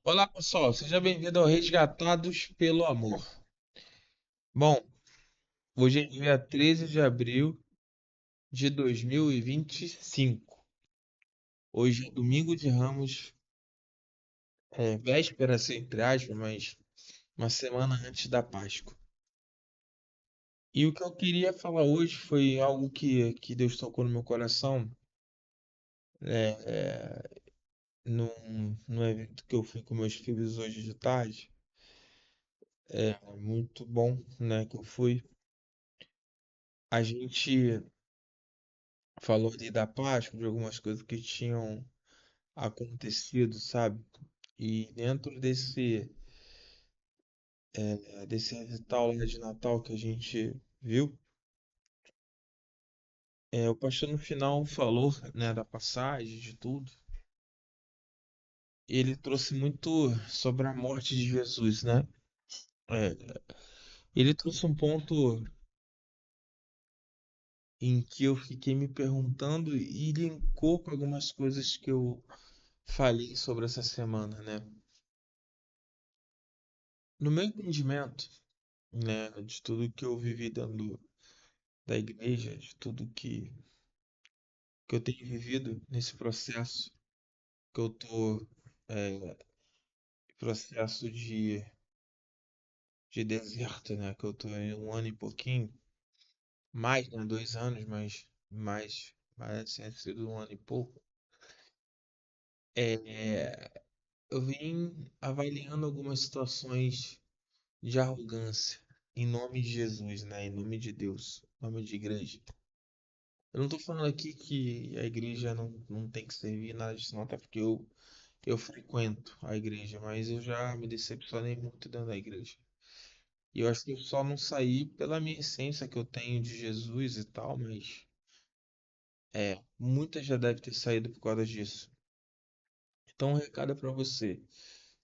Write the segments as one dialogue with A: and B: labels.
A: Olá, pessoal, seja bem-vindo ao Resgatados pelo Amor. Bom, hoje é dia 13 de abril de 2025. Hoje é domingo de Ramos, véspera, assim, entre aspas, mas uma semana antes da Páscoa. E o que eu queria falar hoje foi algo que Deus tocou no meu coração, é, num evento que eu fui com meus filhos hoje de tarde. É muito bom, né, que eu fui. A gente falou ali da Páscoa, de algumas coisas que tinham acontecido, sabe? E dentro desse recital lá de Natal que a gente viu, o pastor no final falou, né, da passagem, de tudo. Ele trouxe muito sobre a morte de Jesus, né? É, ele trouxe um ponto em que eu fiquei me perguntando e linkou com algumas coisas que eu falei sobre essa semana, né? No meu entendimento, né, de tudo que eu vivi dentro da igreja, de tudo que eu tenho vivido nesse processo, que eu tô processo de deserto, né? Que eu tô em um ano e pouquinho, mais, né? 2 anos, mas mais tinha sido um ano e pouco. É, eu vim avaliando algumas situações de arrogância em nome de Jesus, né? Em nome de Deus, em nome de igreja. Eu não tô falando aqui que a igreja não tem que servir nada disso, não, até porque eu frequento a igreja, mas eu já me decepcionei muito dentro da igreja. E eu acho que eu só não saí pela minha essência que eu tenho de Jesus e tal, mas muita já deve ter saído por causa disso. Então, um recado é pra você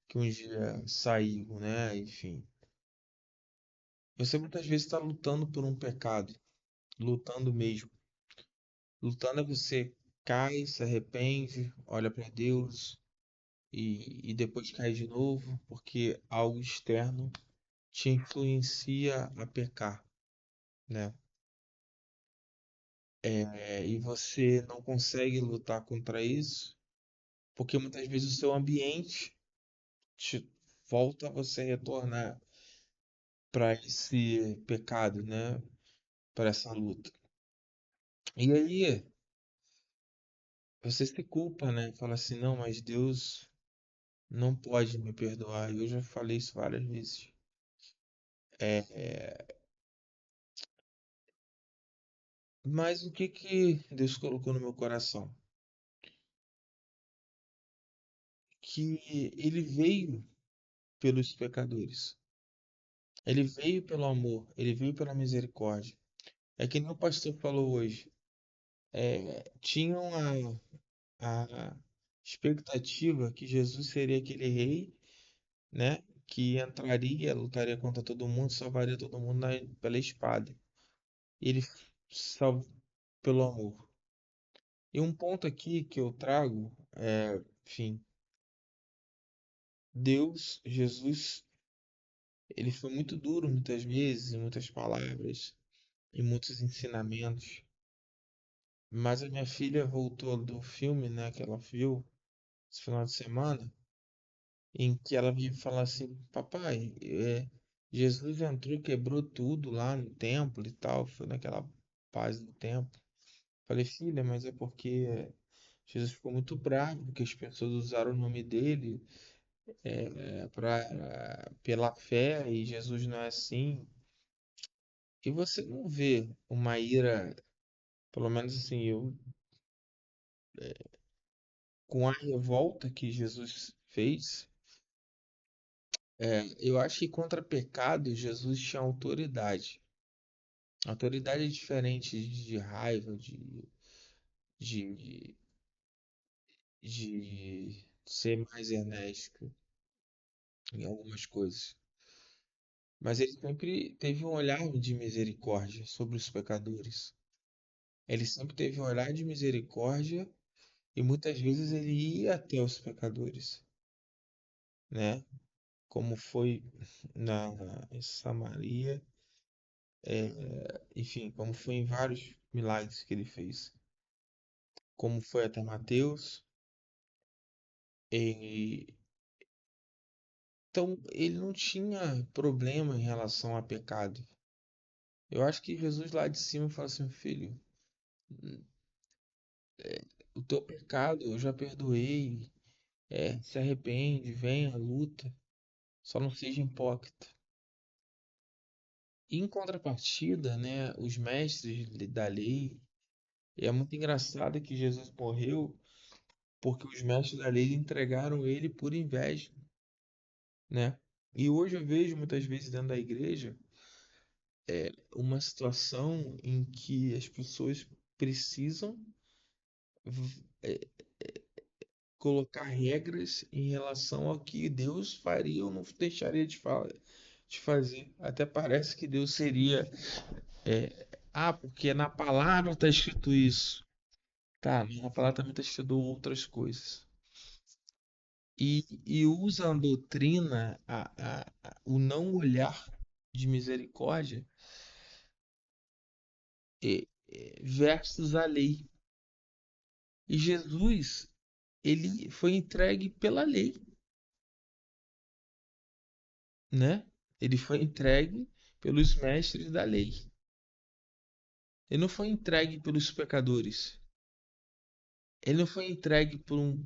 A: que um dia saiu, né? Enfim, você muitas vezes está lutando por um pecado, lutando mesmo. Lutando é você cai, se arrepende, olha pra Deus e depois cai de novo, porque algo externo te influencia a pecar, né? E você não consegue lutar contra isso, porque muitas vezes o seu ambiente te volta a você retornar para esse pecado, né? Para essa luta. E aí você se culpa, né? Fala assim, não, mas Deus não pode me perdoar. Eu já falei isso várias vezes. É, é, mas o que que Deus colocou no meu coração? Que Ele veio pelos pecadores. Ele veio pelo amor, ele veio pela misericórdia. É que nem o pastor falou hoje. Tinham a expectativa que Jesus seria aquele rei, né? Que entraria, lutaria contra todo mundo, salvaria todo mundo pela espada. Ele salvou pelo amor. E um ponto aqui que eu trago enfim, Deus, Jesus, ele foi muito duro muitas vezes, em muitas palavras, em muitos ensinamentos. Mas a minha filha voltou do filme, né, que ela viu esse final de semana, em que ela veio falar assim, papai, Jesus entrou e quebrou tudo lá no templo e tal, foi naquela paz do templo. Falei, filha, mas é porque Jesus ficou muito bravo, porque as pessoas usaram o nome dele pela fé e Jesus não é assim. E você não vê uma ira, pelo menos assim, eu, com a revolta que Jesus fez. Eu acho que contra pecado Jesus tinha autoridade. Autoridade é diferente de raiva, de, de ser mais enérgico em algumas coisas. Mas ele sempre teve um olhar de misericórdia sobre os pecadores. Ele sempre teve um olhar de misericórdia e muitas vezes ele ia até os pecadores. né? Como foi na em Samaria, enfim, como foi em vários milagres que ele fez, como foi até Mateus. E, então ele não tinha problema em relação a pecado. Eu acho que Jesus lá de cima fala assim, filho, o teu pecado eu já perdoei. Se arrepende, vem a luta, só não seja hipócrita. Em contrapartida, né, os mestres da lei, e é muito engraçado que Jesus morreu porque os mestres da lei entregaram ele por inveja, né? E hoje eu vejo muitas vezes dentro da igreja uma situação em que as pessoas precisam é, colocar regras em relação ao que Deus faria ou não deixaria de fazer. Até parece que Deus seria. Porque na palavra está escrito isso. Tá, mas na palavra também está escrito outras coisas. E usa a doutrina, o não olhar de misericórdia versus a lei. E Jesus, ele foi entregue pela lei, né? Ele foi entregue pelos mestres da lei. Ele não foi entregue pelos pecadores. Ele não foi entregue por,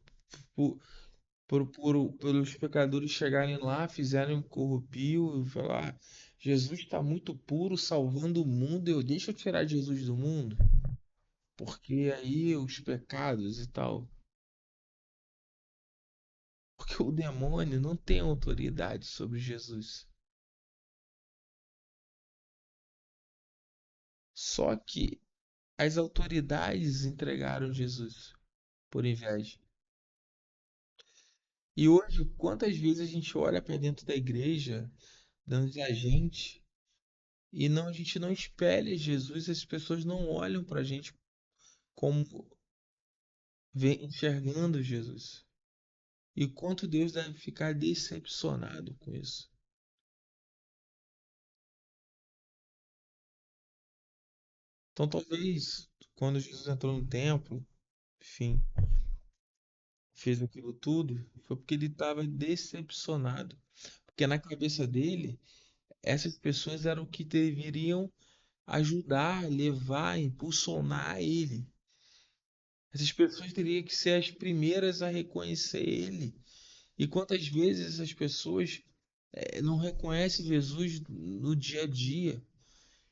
A: pelos pecadores chegarem lá, fizerem um corrupio e falar: Jesus está muito puro, salvando o mundo, deixa eu tirar Jesus do mundo, porque aí os pecados e tal. Porque o demônio não tem autoridade sobre Jesus. Só que as autoridades entregaram Jesus por inveja. E hoje, quantas vezes a gente olha para dentro da igreja, dentro da gente, e não, a gente não espelha Jesus, as pessoas não olham para a gente como enxergando Jesus. E quanto Deus deve ficar decepcionado com isso. Então, talvez, quando Jesus entrou no templo, enfim, fez aquilo tudo, foi porque ele estava decepcionado. Porque na cabeça dele, essas pessoas eram que deveriam ajudar, levar, impulsionar ele. Essas pessoas teriam que ser as primeiras a reconhecer ele. E quantas vezes as pessoas não reconhecem Jesus no dia a dia,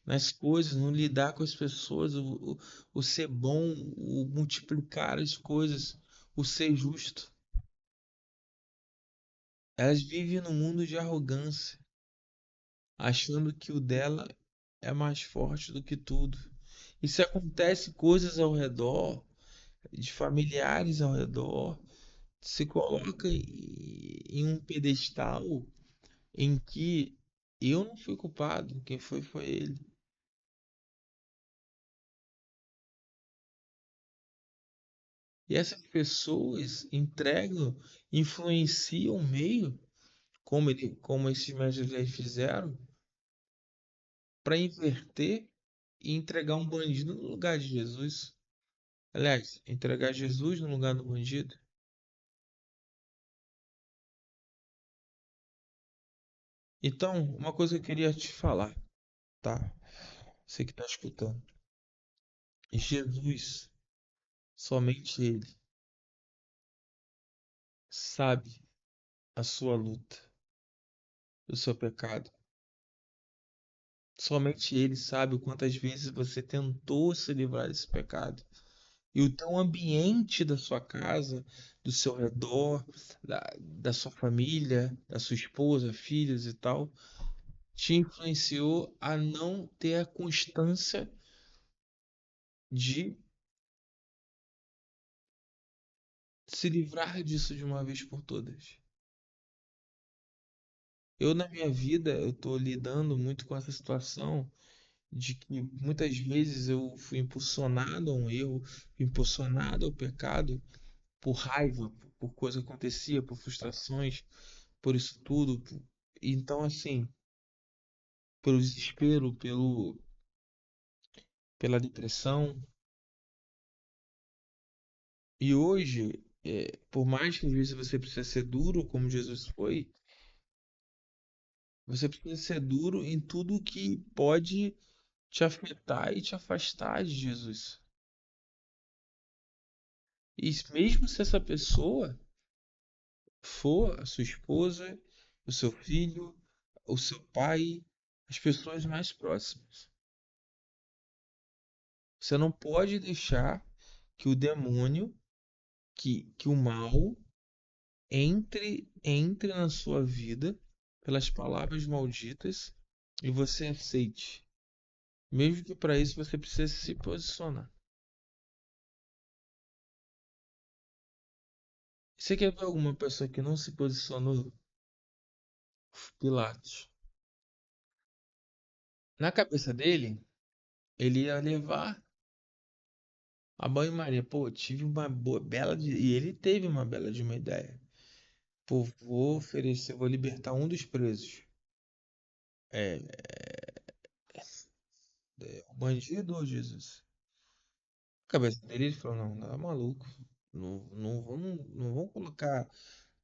A: nas coisas, no lidar com as pessoas, o ser bom, o multiplicar as coisas, o ser justo. Elas vivem num mundo de arrogância, achando que o dela é mais forte do que tudo. E se acontece coisas ao redor, de familiares ao redor, se coloca em um pedestal em que eu não fui culpado, quem foi ele. E essas pessoas entregam, influenciam o meio, como esses médicos fizeram, para inverter e entregar um bandido no lugar de Jesus. Aliás, entregar Jesus no lugar do bandido. Então, uma coisa que eu queria te falar, tá? Você que está escutando. Jesus, somente Ele, sabe a sua luta, o seu pecado. Somente Ele sabe o quantas vezes você tentou se livrar desse pecado. E o teu ambiente da sua casa, do seu redor, da sua família, da sua esposa, filhos e tal, te influenciou a não ter a constância de se livrar disso de uma vez por todas. Eu, na minha vida, eu estou lidando muito com essa situação de que muitas vezes eu fui impulsionado a um erro, impulsionado ao pecado por raiva, por coisa que acontecia, por frustrações, por isso tudo. Então, assim, pelo desespero, pela depressão. E hoje, por mais que às vezes você precise ser duro, como Jesus foi, você precisa ser duro em tudo que pode te afetar e te afastar de Jesus. E mesmo se essa pessoa for a sua esposa, o seu filho, o seu pai, as pessoas mais próximas. Você não pode deixar que o demônio, que o mal entre na sua vida pelas palavras malditas e você aceite. Mesmo que para isso você precise se posicionar. Você quer ver alguma pessoa que não se posicionou? Pilatos. Na cabeça dele, ele ia levar a banho-maria. Pô, tive uma boa, bela e ele teve uma bela de uma ideia. Pô, vou oferecer, vou libertar um dos presos. É, o bandido ou Jesus? A cabeça dele, ele falou, não, não é maluco. Não vamos colocar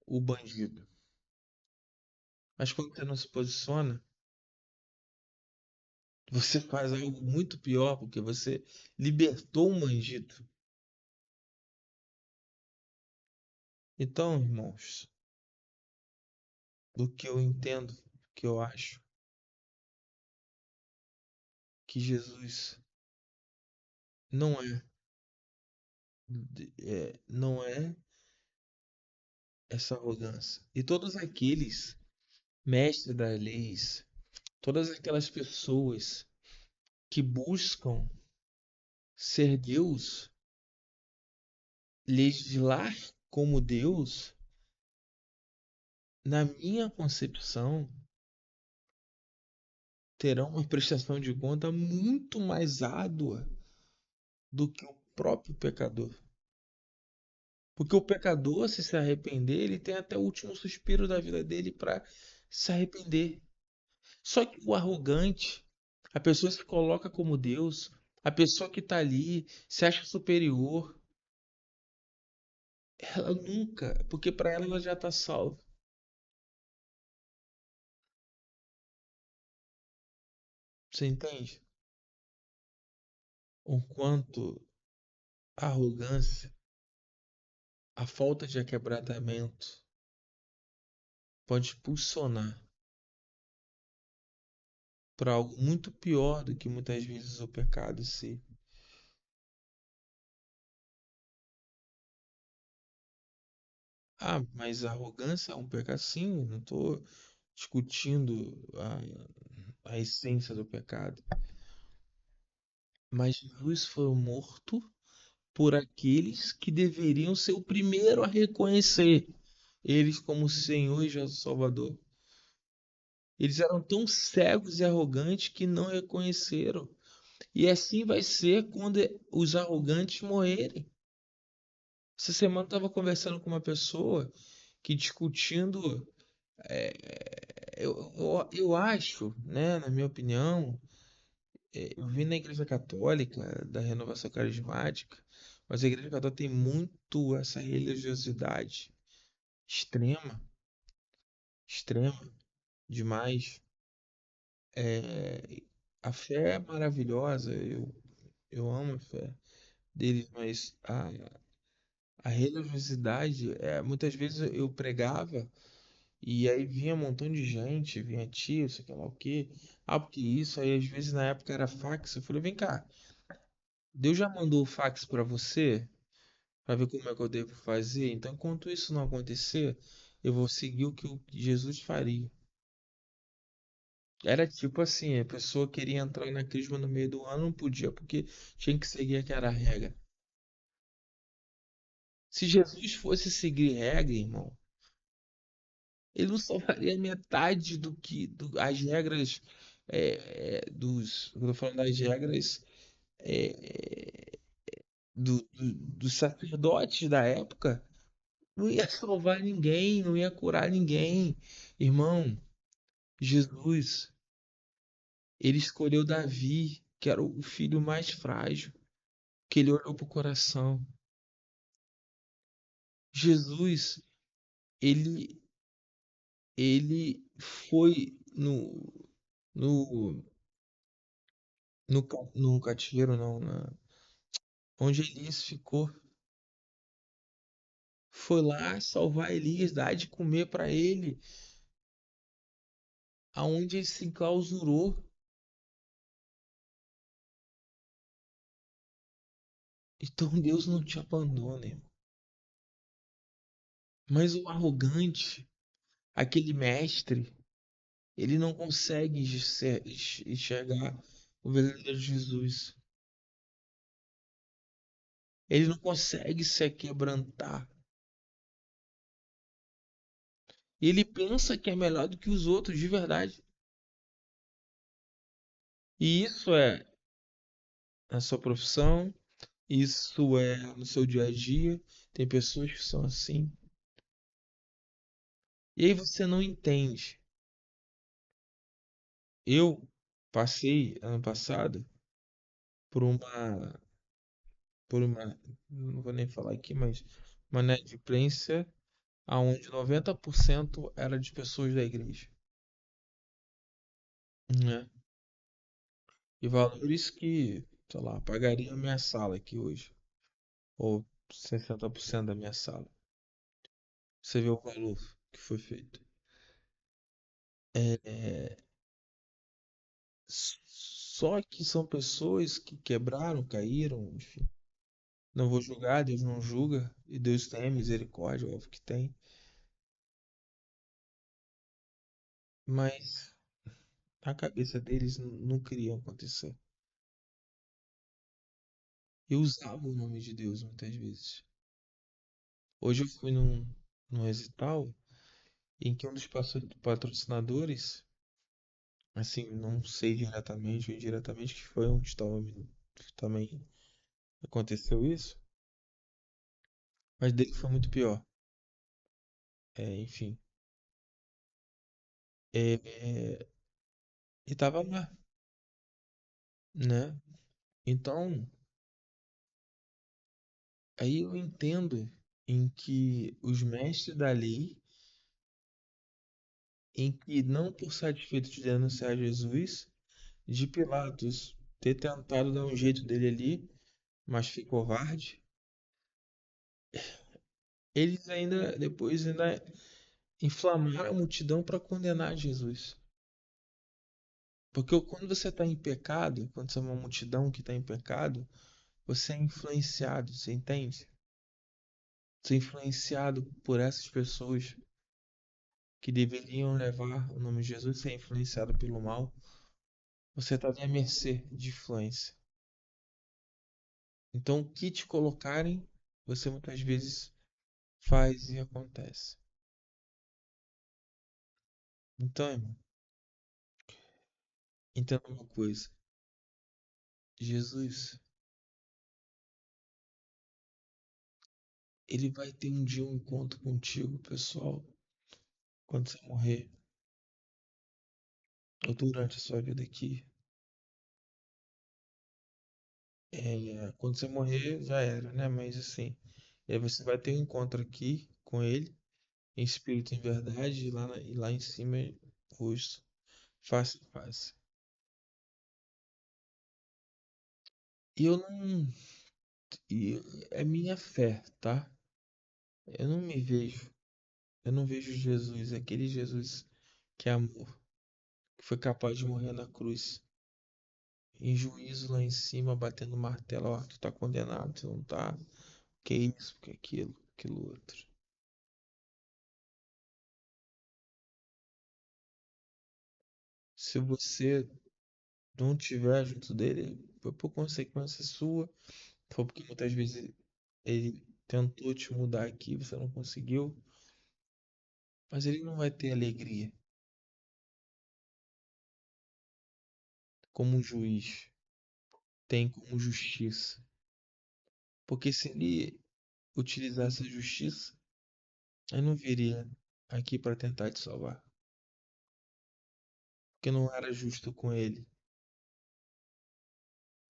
A: o bandido. Mas quando você não se posiciona, você faz algo muito pior, porque você libertou um bandido. Então, irmãos, do que eu entendo, do que eu acho, que Jesus não não é essa arrogância. E todos aqueles mestres das leis, todas aquelas pessoas que buscam ser Deus, legislar como Deus, na minha concepção, terão uma prestação de conta muito mais árdua do que o próprio pecador. Porque o pecador, se arrepender, ele tem até o último suspiro da vida dele para se arrepender. Só que o arrogante, a pessoa se coloca como Deus, a pessoa que está ali se acha superior, ela nunca, porque para ela já está salva. Você entende? O quanto a arrogância, a falta de aquebrantamento pode impulsionar para algo muito pior do que muitas vezes o pecado em si. Ah, mas a arrogância é um pecado, sim, não estou discutindo a essência do pecado. Mas Jesus foi morto por aqueles que deveriam ser o primeiro a reconhecer eles como Senhor e Jesus Salvador. Eles eram tão cegos e arrogantes que não reconheceram. E assim vai ser quando os arrogantes morrerem. Essa semana eu estava conversando com uma pessoa que discutindo. Eu acho, né, na minha opinião, eu vim na Igreja Católica, da Renovação Carismática, mas a Igreja Católica tem muito essa religiosidade extrema, extrema demais. É, a fé é maravilhosa, eu amo a fé deles, mas a religiosidade, muitas vezes eu pregava e aí vinha um montão de gente, vinha tio, sei lá o quê. Ah, porque isso, aí às vezes na época era fax. Eu falei, vem cá, Deus já mandou o fax para você, para ver como é que eu devo fazer? Então, enquanto isso não acontecer, eu vou seguir o que Jesus faria. Era tipo assim, a pessoa queria entrar na crisma no meio do ano, não podia, porque tinha que seguir aquela regra. Se Jesus fosse seguir regra, irmão, ele não salvaria metade do que as regras eu tô falando das regras é, dos sacerdotes da época. Não ia salvar ninguém, não ia curar ninguém. Irmão, Jesus, ele escolheu Davi, que era o filho mais frágil, que ele olhou para o coração. Jesus, ele, ele foi no, no cativeiro, não, onde Elias ficou. Foi lá salvar Elias, dar de comer para ele, aonde ele se enclausurou. Então Deus não te abandona, irmão. Mas o arrogante, aquele mestre, ele não consegue enxergar o verdadeiro Jesus. Ele não consegue se quebrantar. Ele pensa que é melhor do que os outros, de verdade. E isso é na sua profissão, isso é no seu dia a dia. Tem pessoas que são assim. E aí você não entende. Eu passei ano passado por uma, não vou nem falar aqui, mas uma inadimplência aonde 90% era de pessoas da igreja, né? E valores que, sei lá, pagaria a minha sala aqui hoje, ou 60% da minha sala. Você vê o valor que foi feito. É, só que são pessoas que quebraram, caíram, enfim. Não vou julgar, Deus não julga, e Deus tem misericórdia, óbvio que tem. Mas na cabeça deles não queria acontecer. Eu usava o nome de Deus muitas vezes. Hoje eu fui num recital em que um dos patrocinadores, assim, não sei diretamente ou indiretamente que foi um que estava também aconteceu isso, mas dele foi muito pior. Enfim, e tava lá, né? Então, aí eu entendo em que os mestres da lei, em que não por satisfeito de denunciar Jesus, de Pilatos ter tentado dar um jeito dele ali, mas foi covarde, eles ainda depois ainda inflamaram a multidão para condenar Jesus. Porque quando você está em pecado, quando você é uma multidão que está em pecado, você é influenciado, você entende? Você é influenciado por essas pessoas que deveriam levar o nome de Jesus, você é influenciado pelo mal, você está à mercê de influência. Então, o que te colocarem, você muitas vezes faz e acontece. Então, irmão, entenda uma coisa. Jesus, ele vai ter um dia um encontro contigo, pessoal, quando você morrer, ou durante a sua vida aqui. Quando você morrer, já era, né? Mas assim, aí você vai ter um encontro aqui com ele, em espírito e em verdade, e lá em cima, rosto, face a face. E eu não. E é minha fé, tá? Eu não me vejo. Eu não vejo Jesus, aquele Jesus que é amor, que foi capaz de morrer na cruz, em juízo lá em cima, batendo martelo, ó, tu tá condenado, tu não tá. Que isso, que aquilo, aquilo outro. Se você não tiver junto dele, foi por consequência sua, foi porque muitas vezes ele tentou te mudar aqui, você não conseguiu, mas ele não vai ter alegria como um juiz tem como justiça. Porque se ele utilizasse a justiça, Eu não viria aqui para tentar te salvar, porque não era justo com ele.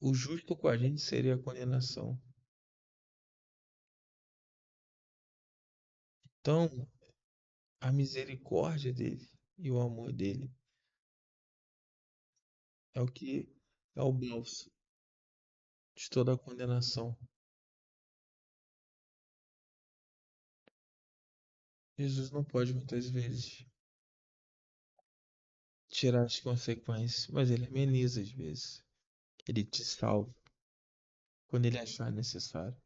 A: O justo com a gente seria a condenação. Então, a misericórdia dele e o amor dele é o que é o bálsamo de toda a condenação. Jesus não pode muitas vezes tirar as consequências, mas ele ameniza às vezes. Ele te salva quando ele achar necessário,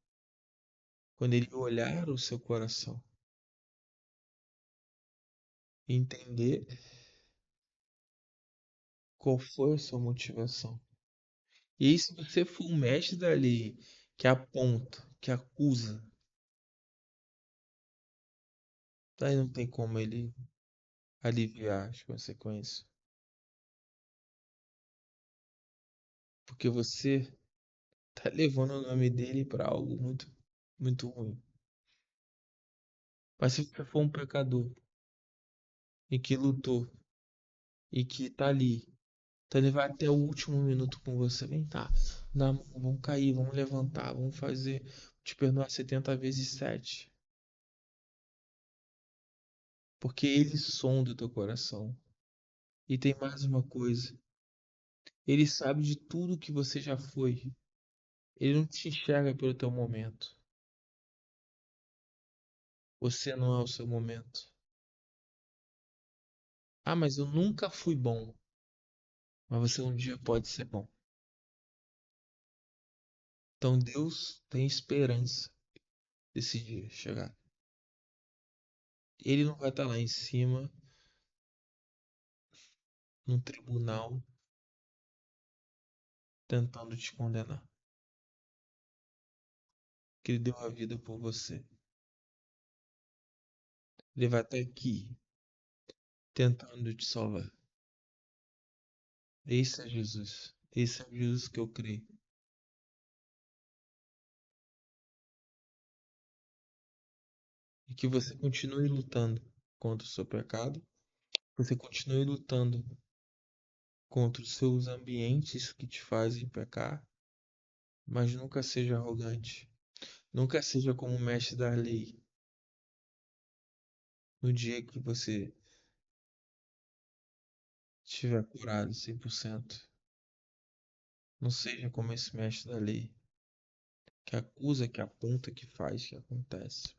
A: quando ele olhar o seu coração e entender qual foi a sua motivação. E aí, se você for o mestre da lei que aponta, que acusa, daí não tem como ele aliviar as consequências, porque você tá levando o nome dele para algo muito, muito ruim. Mas se você for um pecador e que lutou e que tá ali, então ele vai até o último minuto com você. Vem, tá, vamos cair, vamos levantar, vamos fazer, te perdoar 70 vezes 7. Porque ele sonda o teu coração. E tem mais uma coisa. Ele sabe de tudo que você já foi. Ele não te enxerga pelo teu momento. Você não é o seu momento. Ah, mas eu nunca fui bom. Mas você um dia pode ser bom. Então Deus tem esperança desse dia chegar. Ele não vai estar lá em cima, no tribunal, tentando te condenar. Que ele deu a vida por você. Ele vai estar aqui, tentando te salvar. Esse é Jesus. Esse é o Jesus que eu creio. E que você continue lutando contra o seu pecado. Você continue lutando contra os seus ambientes que te fazem pecar. Mas nunca seja arrogante. Nunca seja como o mestre da lei. No dia que você estiver curado 100%. Não seja como esse mestre da lei. Que acusa, que aponta, que faz, que acontece.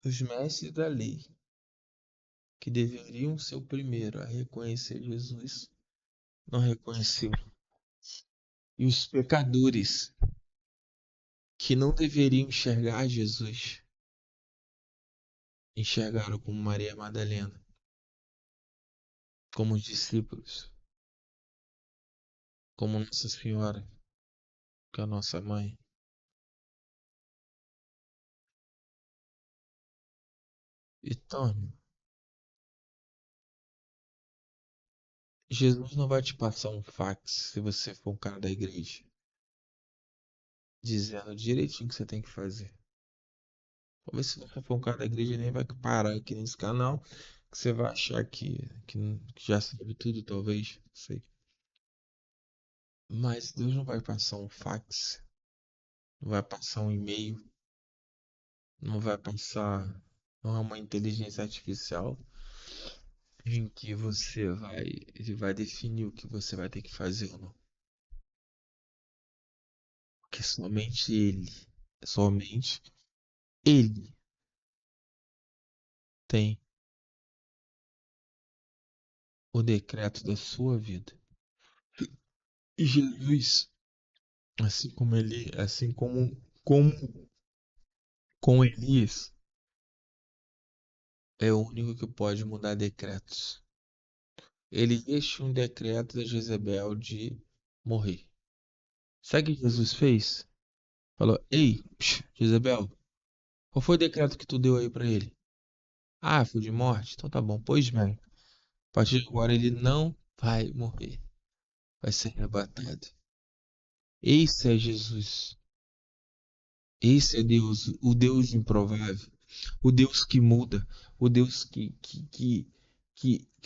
A: Os mestres da lei, que deveriam ser o primeiro a reconhecer Jesus, não reconheceu. E os pecadores, que não deveriam enxergar Jesus, enxergaram como Maria Madalena, como os discípulos, como Nossa Senhora, que é a nossa mãe. Então, Jesus não vai te passar um fax se você for um cara da igreja, dizendo direitinho o que você tem que fazer. Talvez se você for um cara da igreja, nem vai parar aqui nesse canal, que você vai achar que já sabe tudo, talvez, não sei. Mas Deus não vai passar um fax, não vai passar um e-mail, não vai passar, não é uma inteligência artificial em que ele vai definir o que você vai ter que fazer ou não. Porque somente ele tem o decreto da sua vida. E Jesus, assim como com Elias, é o único que pode mudar decretos. Elias tinha um decreto da Jezebel de morrer. Sabe o que Jesus fez? Falou: Ei, Jezebel, qual foi o decreto que tu deu aí pra ele? Ah, foi de morte? Então tá bom. Pois bem, a partir de agora ele não vai morrer. Vai ser arrebatado. Esse é Jesus. Esse é Deus, o Deus improvável, o Deus que muda, o Deus que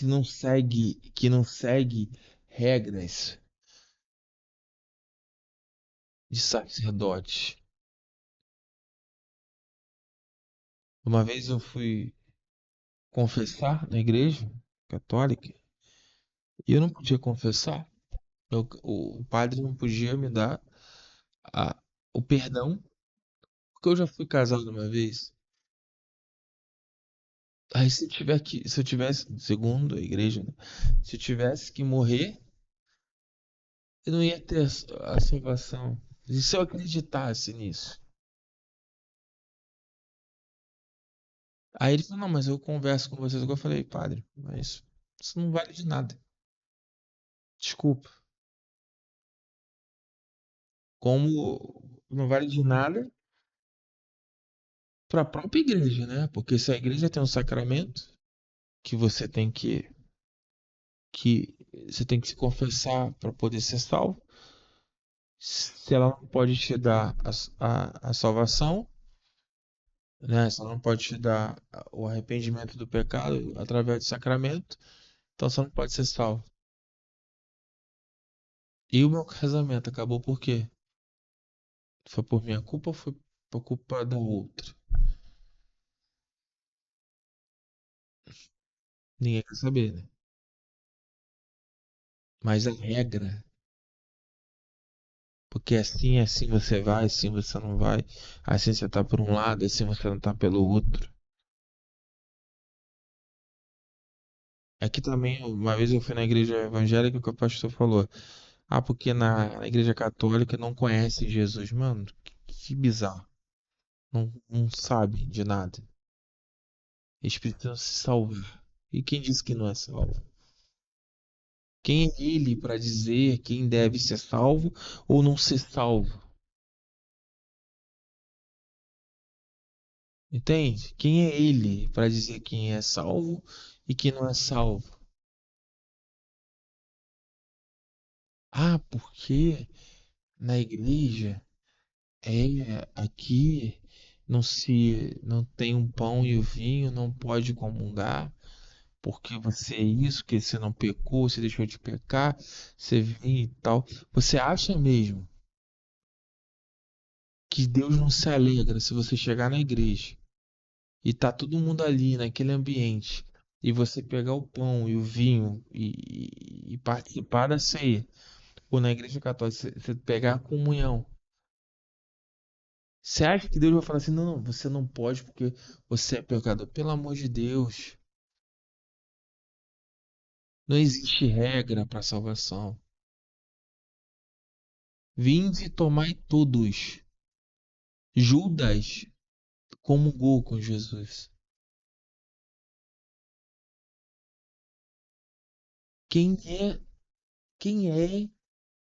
A: não segue regras de sacerdote. Uma vez eu fui confessar na igreja católica e eu não podia confessar. O padre não podia me dar a, o perdão, porque eu já fui casado uma vez. Aí se eu tivesse, segundo a igreja, né, se eu tivesse que morrer, eu não ia ter a salvação. E se eu acreditasse nisso? Aí ele falou, não, mas eu converso com vocês. Eu falei, padre, mas isso não vale de nada. Desculpa. Como não vale de nada para a própria igreja, né? Porque se a igreja tem um sacramento que que você tem que se confessar para poder ser salvo, se ela não pode te dar a salvação, né? Se ela não pode te dar o arrependimento do pecado através do sacramento, então você não pode ser salvo. E o meu casamento acabou por quê? Foi por minha culpa ou foi por culpa da outra? Ninguém quer saber, né? Mas a regra, porque assim você vai, assim você não vai, assim você tá por um lado, assim você não tá pelo outro. Aqui também, uma vez eu fui na igreja evangélica que o pastor falou, ah, porque na igreja católica não conhece Jesus. Mano, que bizarro. Não sabe de nada. Eles precisam se salvar. E quem disse que não é salvo? Quem é ele para dizer quem deve ser salvo ou não ser salvo? Entende? Quem é ele para dizer quem é salvo e quem não é salvo? Ah, porque na igreja aqui não tem um pão e o vinho, não pode comungar, porque você é isso, que você não pecou, você deixou de pecar, você vem e tal. Você acha mesmo que Deus não se alegra se você chegar na igreja e tá todo mundo ali naquele ambiente e você pegar o pão e o vinho e participar da ceia, ou na igreja católica você pegar a comunhão? Você acha que Deus vai falar assim, não, você não pode porque você é pecador? Pelo amor de Deus, não existe regra para salvação. Vinde e tomai todos. Judas comungou com Jesus. Quem é, quem é,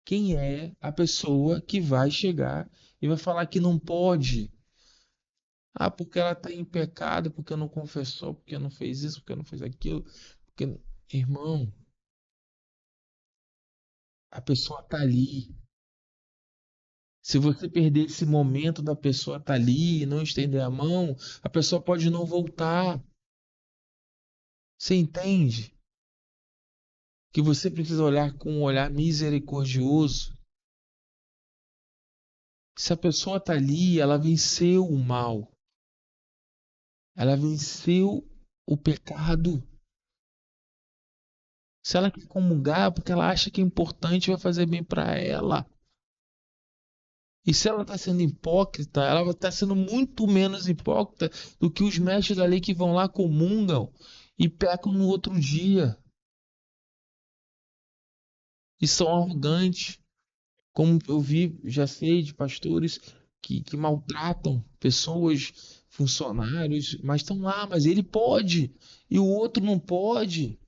A: quem é a pessoa que vai chegar e vai falar que não pode? Ah, porque ela está em pecado, porque não confessou, porque não fez isso, porque não fez aquilo. Porque... Irmão, a pessoa está ali. Se você perder esse momento da pessoa estar ali e não estender a mão, a pessoa pode não voltar. Você entende? Que você precisa olhar com um olhar misericordioso. Se a pessoa está ali, ela venceu o mal, ela venceu o pecado. Se ela quer comungar, é porque ela acha que é importante, vai fazer bem para ela. E se ela está sendo hipócrita, ela vai estar sendo muito menos hipócrita do que os mestres da lei que vão lá, comungam e pecam no outro dia. E são arrogantes. Como eu vi, já sei de pastores que maltratam pessoas, funcionários, mas estão lá, mas ele pode e o outro não pode.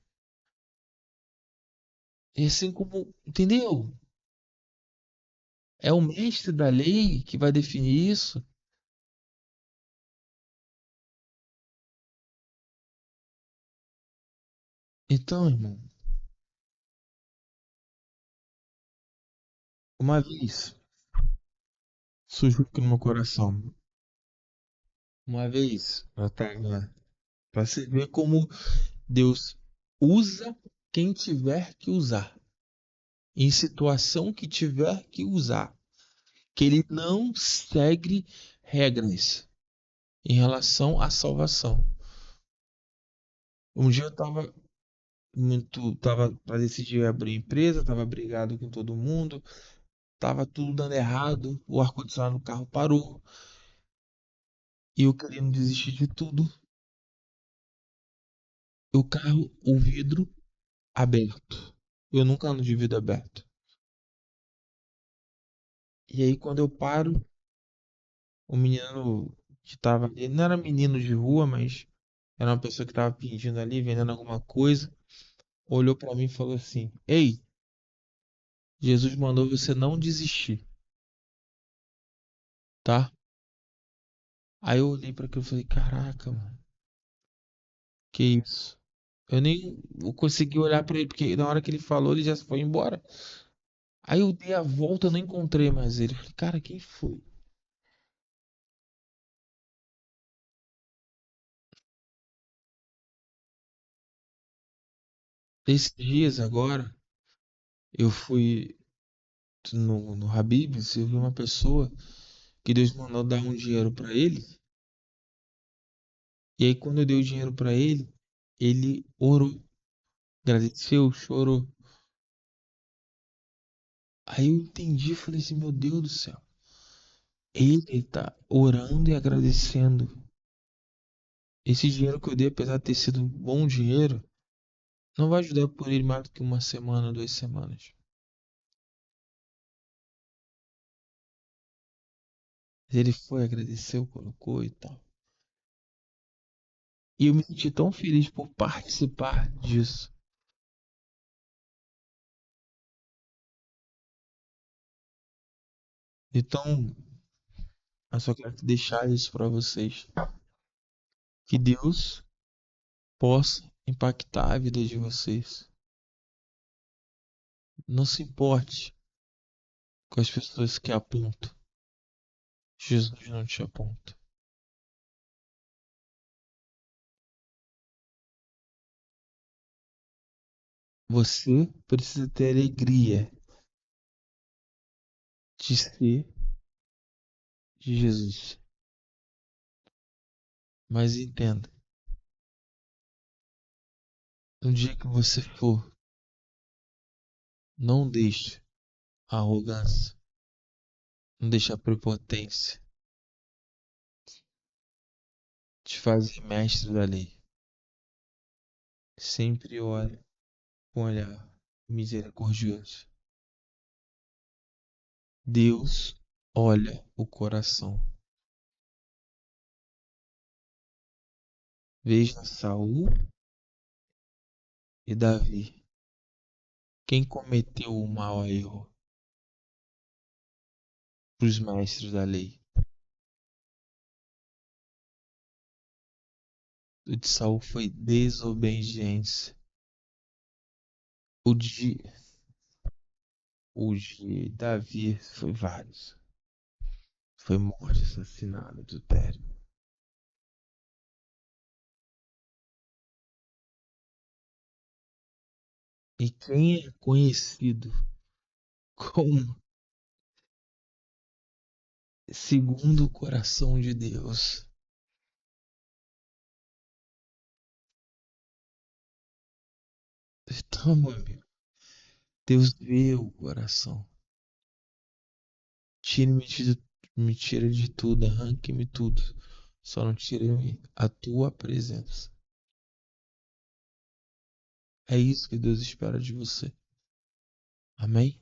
A: É assim como, entendeu? É o mestre da lei que vai definir isso. Então, irmão, uma vez surgiu aqui no meu coração. Uma vez, eu tava. Pra você ver como Deus usa quem tiver que usar. Em situação que tiver que usar. Que ele não segue regras em relação à salvação. Um dia eu tava para decidir abrir empresa, tava brigado com todo mundo, tava tudo dando errado, o ar-condicionado do carro parou e eu querendo desistir de tudo. O carro, o vidro aberto. Eu nunca ando de vidro aberto. E aí quando eu paro, o menino que tava ali, não era menino de rua, mas era uma pessoa que tava pedindo ali, vendendo alguma coisa, olhou pra mim e falou assim: Ei, Jesus mandou você não desistir, tá? Aí eu olhei pra aquilo e falei: Caraca, mano, que isso? Eu nem consegui olhar pra ele, porque na hora que ele falou, ele já foi embora. Aí eu dei a volta, eu não encontrei mais ele. Eu falei: Cara, quem foi? Esses dias agora, eu fui no Habib's, eu vi uma pessoa que Deus mandou dar um dinheiro pra ele. E aí, quando eu dei o dinheiro pra ele, ele orou, agradeceu, chorou. Aí eu entendi, falei assim: Meu Deus do céu, ele tá orando e agradecendo. Esse dinheiro que eu dei, apesar de ter sido um bom dinheiro, não vai ajudar por ele mais do que uma semana, 2 semanas. Mas ele foi, agradeceu, colocou e tal. E eu me senti tão feliz por participar disso. Então, eu só quero deixar isso para vocês. Que Deus possa impactar a vida de vocês. Não se importe com as pessoas que apontam. Jesus não te aponta. Você precisa ter alegria de ser de Jesus. Mas entenda, no dia que você for, não deixe a arrogância, não deixe a prepotência te fazer mestre da lei. Sempre olhe com um olhar misericordioso. Deus olha o coração. Veja Saul e Davi. Quem cometeu o maior erro para os mestres da lei? O de Saul foi desobediência. O de, o de Davi foi vários. Foi morte, assassinato, adultério. E quem é conhecido como segundo o coração de Deus? Então, meu amigo, Deus vê o coração. Me tira de tudo, arranque-me tudo. Só não tire a tua presença. É isso que Deus espera de você. Amém?